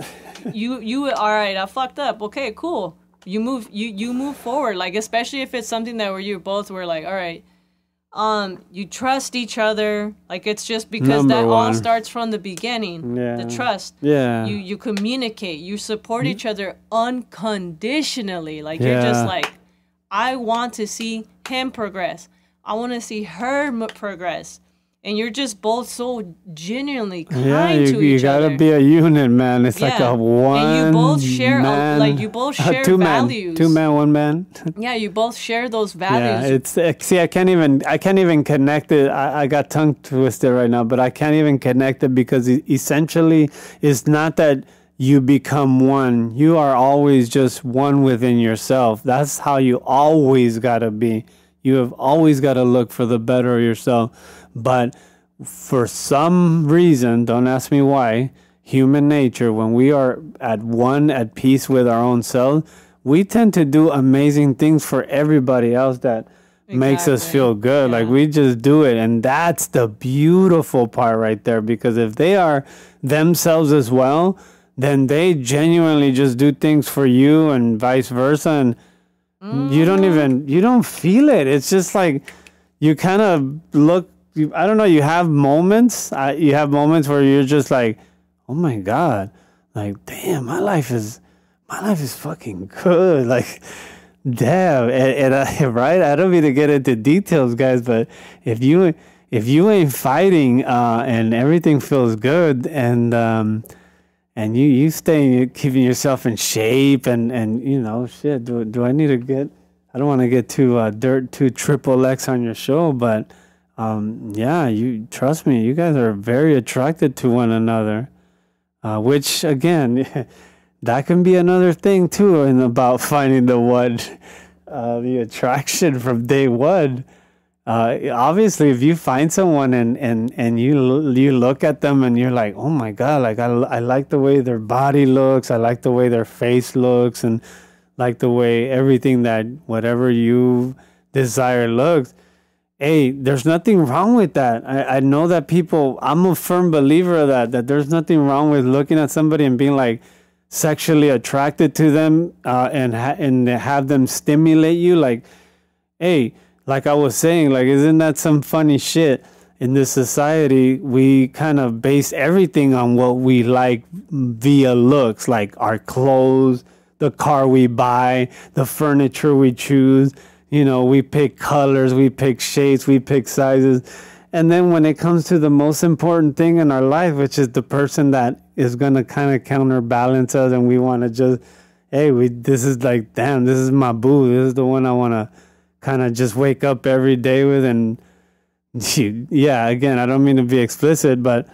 you all right, I fucked up. Okay, cool. You move forward. Like, especially if it's something that where you both were like, all right, you trust each other. Like, it's just because all starts from the beginning. Yeah. The trust. Yeah. You communicate. You support each other unconditionally. Like, you're just like, I want to see him progress. I want to see her progress. And you're just both so genuinely kind to each other. You gotta be a unit, man. It's like a one. And you both share, man, two values. 2 man, 1 man. Yeah, you both share those values. Yeah, see, I can't even connect it. I got tongue twisted right now, but I can't even connect it, because essentially, it's not that you become one. You are always just one within yourself. That's how you always gotta be. You have always got to look for the better of yourself. But for some reason, don't ask me why, human nature, when we are at peace with our own self, we tend to do amazing things for everybody else that makes us feel good. Yeah. Like, we just do it. And that's the beautiful part right there. Because if they are themselves as well, then they genuinely just do things for you, and vice versa. And you don't feel it. It's just like, you kind of look, I don't know, you have moments where you're just like, oh my God, like, damn, my life is fucking good. Like, damn. And right? I don't mean to get into details, guys, but if you ain't fighting, and everything feels good, and you stay keeping yourself in shape, and you know, shit, do I need to get, I don't want to get too triple X on your show, but Yeah, you trust me, you guys are very attracted to one another, which again, that can be another thing too, and about finding the one, the attraction from day one. Obviously, if you find someone and you look at them and you're like, oh my god, like I like the way their body looks, I like the way their face looks, and like the way everything that whatever you desire looks. Hey, there's nothing wrong with that. I know that people. I'm a firm believer of that there's nothing wrong with looking at somebody and being like sexually attracted to them, and have them stimulate you. Like, hey, like I was saying, like, isn't that some funny shit? In this society, we kind of base everything on what we like via looks, like our clothes, the car we buy, the furniture we choose. We pick colors, we pick shapes, we pick sizes. And then when it comes to the most important thing in our life, which is the person that is going to kind of counterbalance us, and we want to just, hey, this is like, damn, this is my boo. This is the one I want to kind of just wake up every day with. And yeah, again, I don't mean to be explicit, but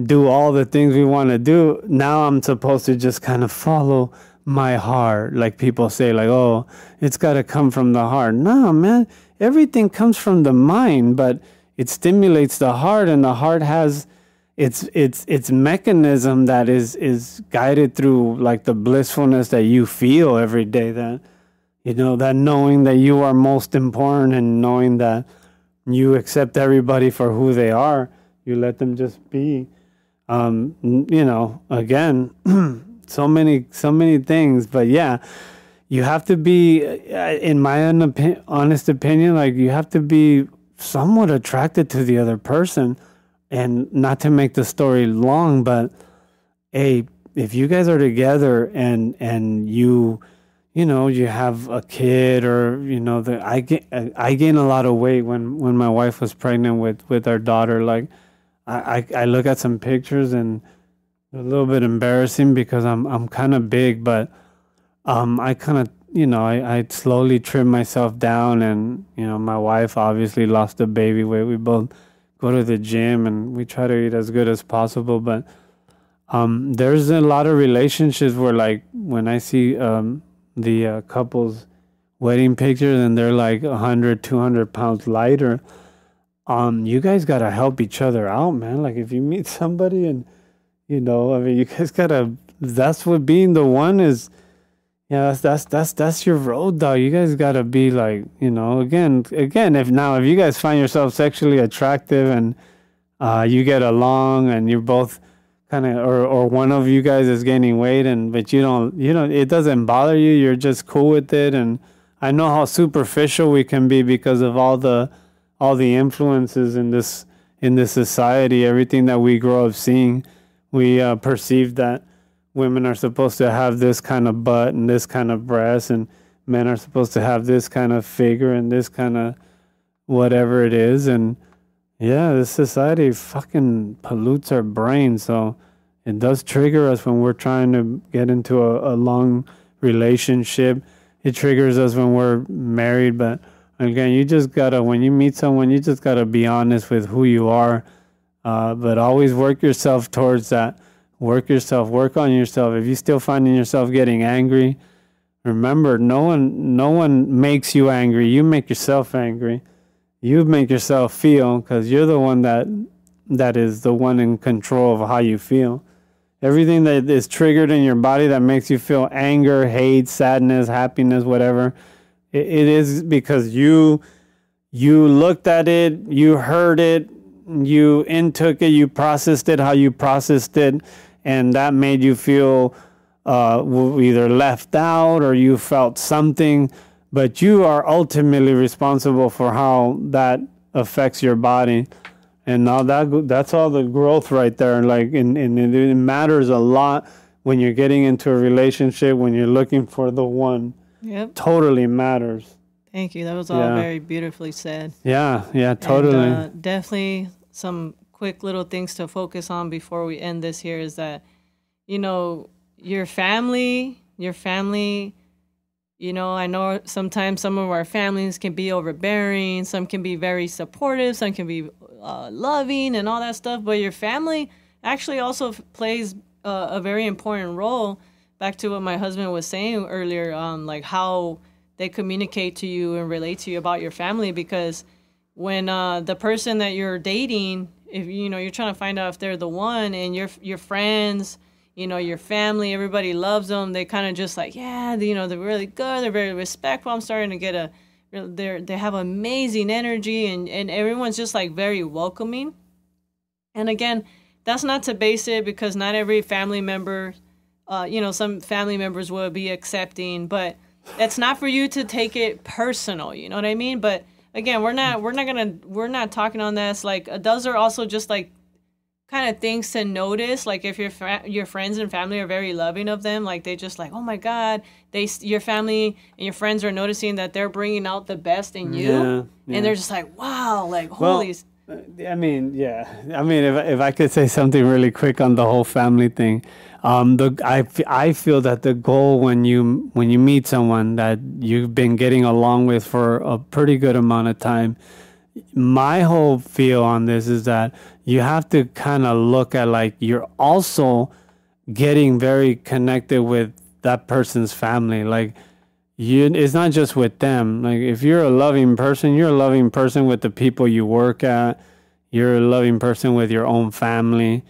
do all the things we want to do. Now I'm supposed to just kind of follow my heart. Like people say, like, oh, it's got to come from the heart. No, man, everything comes from the mind, but it stimulates the heart, and the heart has its mechanism that is guided through like the blissfulness that you feel every day, that that knowing that you are most important, and knowing that you accept everybody for who they are. You let them just be. Again, so many things, but yeah, you have to be, in my honest opinion, like you have to be somewhat attracted to the other person. And not to make the story long, but hey, if you guys are together and you have a kid, or I gain a lot of weight when my wife was pregnant with our daughter. Like I look at some pictures and a little bit embarrassing because I'm kind of big, but I kind of I slowly trim myself down, and my wife obviously lost the baby weight. We both go to the gym and we try to eat as good as possible, but there's a lot of relationships where, like, when I see the couples wedding pictures and they're like 100, 200 pounds lighter, you guys gotta help each other out, man. Like if you meet somebody and I mean, you guys gotta. That's what being the one is. Yeah, that's your road, dog. You guys gotta be like, again. If you guys find yourself sexually attractive and you get along, and you're both kind of, or one of you guys is gaining weight, but you don't, it doesn't bother you. You're just cool with it. And I know how superficial we can be because of all the influences in this society. Everything that we grow up seeing. We perceive that women are supposed to have this kind of butt and this kind of breast, and men are supposed to have this kind of figure and this kind of whatever it is. And yeah, this society fucking pollutes our brain. So it does trigger us when we're trying to get into a long relationship. It triggers us when we're married. But again, when you meet someone, you just gotta be honest with who you are. But always work yourself towards that. Work on yourself. If you're still finding yourself getting angry, remember, no one makes you angry. You make yourself angry. You make yourself feel, because you're the one that is the one in control of how you feel. Everything that is triggered in your body that makes you feel anger, hate, sadness, happiness, whatever, it is because you looked at it, you heard it, you intook it, you processed it how you processed it, and that made you feel either left out or you felt something. But you are ultimately responsible for how that affects your body. And now that's all the growth right there. Like, and it matters a lot when you're getting into a relationship, when you're looking for the one. Yep. Totally matters. Thank you. That was all very beautifully said. Yeah, totally. And, definitely some quick little things to focus on before we end this here is that, your family You know, I know sometimes some of our families can be overbearing, some can be very supportive, some can be loving and all that stuff. But your family actually also plays a very important role. Back to what my husband was saying earlier, like how they communicate to you and relate to you about your family. Because when the person that you're dating, if you know you're trying to find out if they're the one, and your friends, you know, your family, everybody loves them. They kind of just like, yeah, you know, they're really good. They're very respectful. I'm starting to get they have amazing energy, and everyone's just like very welcoming. And again, that's not to base it, because not every family member, you know, some family members will be accepting, but it's not for you to take it personal. You know what I mean? But again, we're not talking on this. Like, those are also just like kind of things to notice. Like if your friends and family are very loving of them, like they just like, oh my God, your family and your friends are noticing that they're bringing out the best in you, and they're just like, wow, like holy. I mean, if I could say something really quick on the whole family thing, I feel that the goal when you meet someone that you've been getting along with for a pretty good amount of time, my whole feel on this is that you have to kind of look at like you're also getting very connected with that person's family. Like it's not just with them. Like if you're a loving person, you're a loving person with the people you work at. You're a loving person with your own family.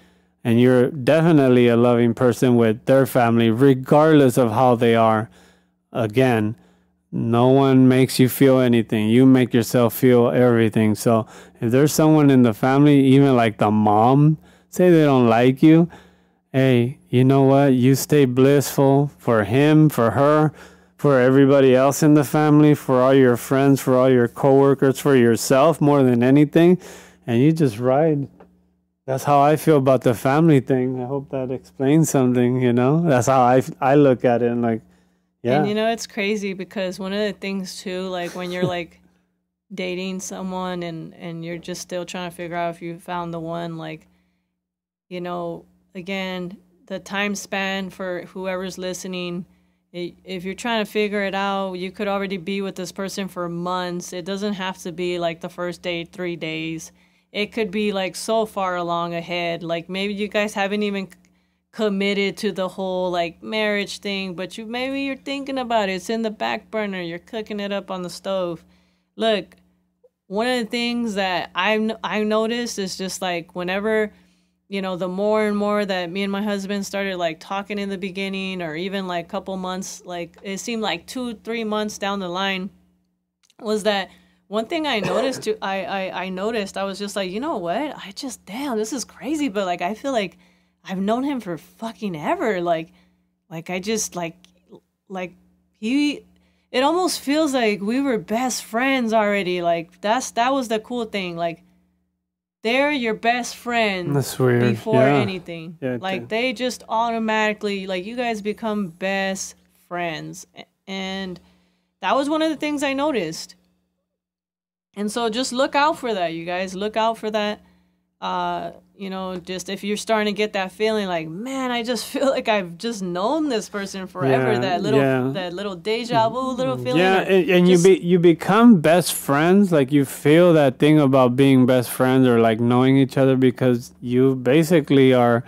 And you're definitely a loving person with their family, regardless of how they are. Again, no one makes you feel anything. You make yourself feel everything. So if there's someone in the family, even like the mom, say they don't like you, hey, you know what? You stay blissful for him, for her, for everybody else in the family, for all your friends, for all your coworkers, for yourself more than anything. And you just ride. That's how I feel about the family thing. I hope that explains something, you know? That's how I look at it, and like, yeah. And you know, it's crazy because one of the things too, like when you're like dating someone and you're just still trying to figure out if you found the one, like, you know, again, the time span for whoever's listening, if you're trying to figure it out, you could already be with this person for months. It doesn't have to be like the first date, 3 days. It could be like so far along ahead. Like maybe you guys haven't even committed to the whole like marriage thing, but maybe you're thinking about it. It's in the back burner. You're cooking it up on the stove. Look, one of the things that I noticed is just like whenever, you know, the more and more that me and my husband started like talking in the beginning, or even like a couple months, like it seemed like 2-3 months down the line, was that one thing I noticed too, I noticed, I was just like, you know what? Damn, this is crazy. But like, I feel like I've known him for fucking ever. Like I just like it almost feels like we were best friends already. Like that was the cool thing. Like they're your best friends. That's weird. Before anything. Yeah, like they just automatically, like you guys become best friends. And that was one of the things I noticed. And so just look out for that, you guys. Look out for that. You know, just if you're starting to get that feeling like, man, I just feel like I've just known this person forever. Yeah, that little deja vu little feeling. Yeah, and you become best friends. Like you feel that thing about being best friends or like knowing each other because you basically are,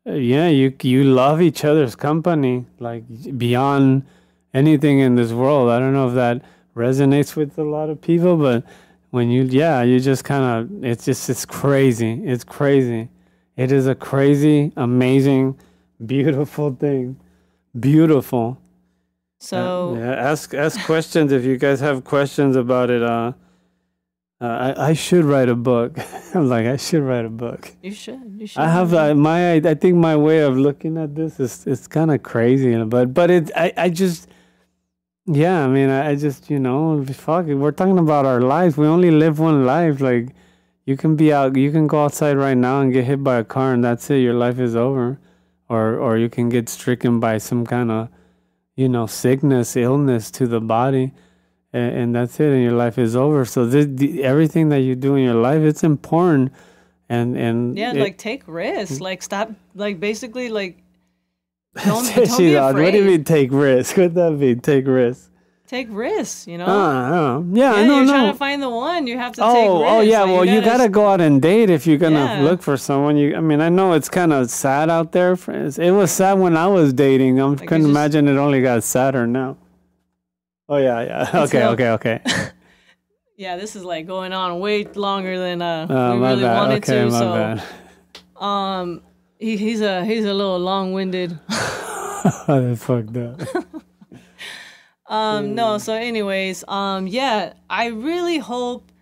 you love each other's company like beyond anything in this world. I don't know if that resonates with a lot of people, but when you just kind of, it's crazy. It's crazy. It is a crazy, amazing, beautiful thing. Beautiful. So ask questions if you guys have questions about it. I should write a book. I'm like, I should write a book. You should. I have I think my way of looking at this is kind of crazy, but I just. Yeah, I mean, I just, you know, fuck it. We're talking about our lives. We only live one life. Like, you can go outside right now and get hit by a car and that's it. Your life is over. Or you can get stricken by some kind of, you know, sickness, illness to the body. And that's it. And your life is over. So everything that you do in your life, it's important. And yeah, like take risks. Like stop, like basically like, Don't be afraid. What do you mean take risk? What does that mean? Take risk. Take risks, you know? Yeah, you're trying to find the one. You have to take risks. Oh, yeah. Like, well, you gotta go out and date if you're gonna look for someone. I know it's kind of sad out there. It was sad when I was dating. I couldn't imagine it only got sadder now. Oh, yeah. Okay. Yeah, this is like going on way longer than we really wanted to. My bad. He's a little long-winded. That's fucked up. No, so anyways, I really hope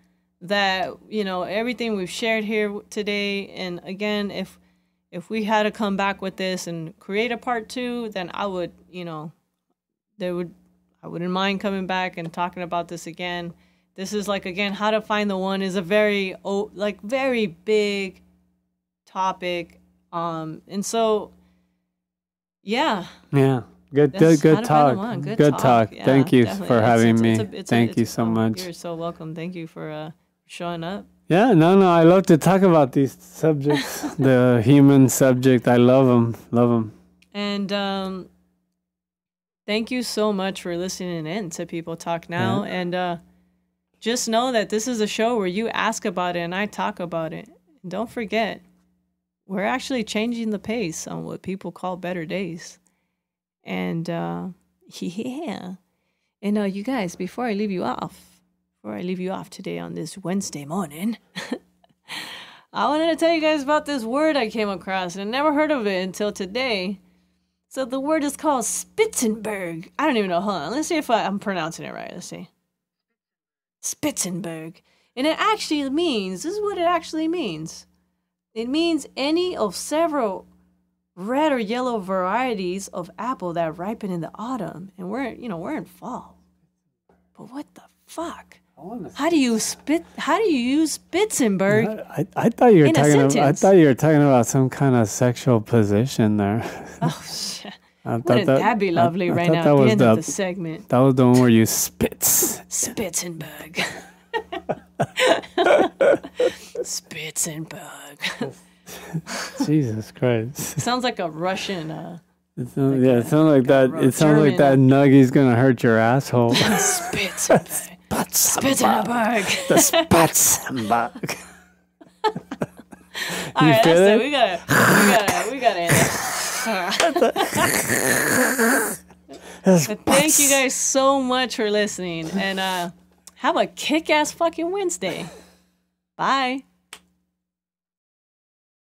that, everything we've shared here today, and again, if we had to come back with this and create a part 2, then I would, I wouldn't mind coming back and talking about this again. This is like, again, how to find the one is a very big topic. And so, yeah. Yeah. Good talk. Good talk. Yeah, thank you for having me. Thank you so much. You're so welcome. Thank you for showing up. Yeah, no, I love to talk about these subjects. The human subject. I love them. And thank you so much for listening in to People Talk Now. Yeah. And just know that this is a show where you ask about it and I talk about it. And don't forget, we're actually changing the pace on what people call better days. And, And you guys, before I leave you off today on this Wednesday morning, I wanted to tell you guys about this word I came across, and I never heard of it until today. So the word is called Spitzenberg. I don't even know. Hold on. Let's see if I'm pronouncing it right. Let's see. Spitzenberg. And it actually means, this is what it actually means. It means any of several red or yellow varieties of apple that ripen in the autumn. And we're in fall. But what the fuck? How do you use Spitzenberg? I thought you were talking about some kind of sexual position there. Oh shit. Wouldn't that be lovely right now at the end of the segment? That was the one where you spits. Spitzenberg. Spitzenberg. Jesus Christ. It sounds like a Russian. It sounds like that. It sounds like that nugget's gonna hurt your asshole. Spitzenberg. Spitzenberg. The Spitzenberg. All right, that's it. We gotta end it. Thank you guys so much for listening, and have a kick-ass fucking Wednesday. Bye.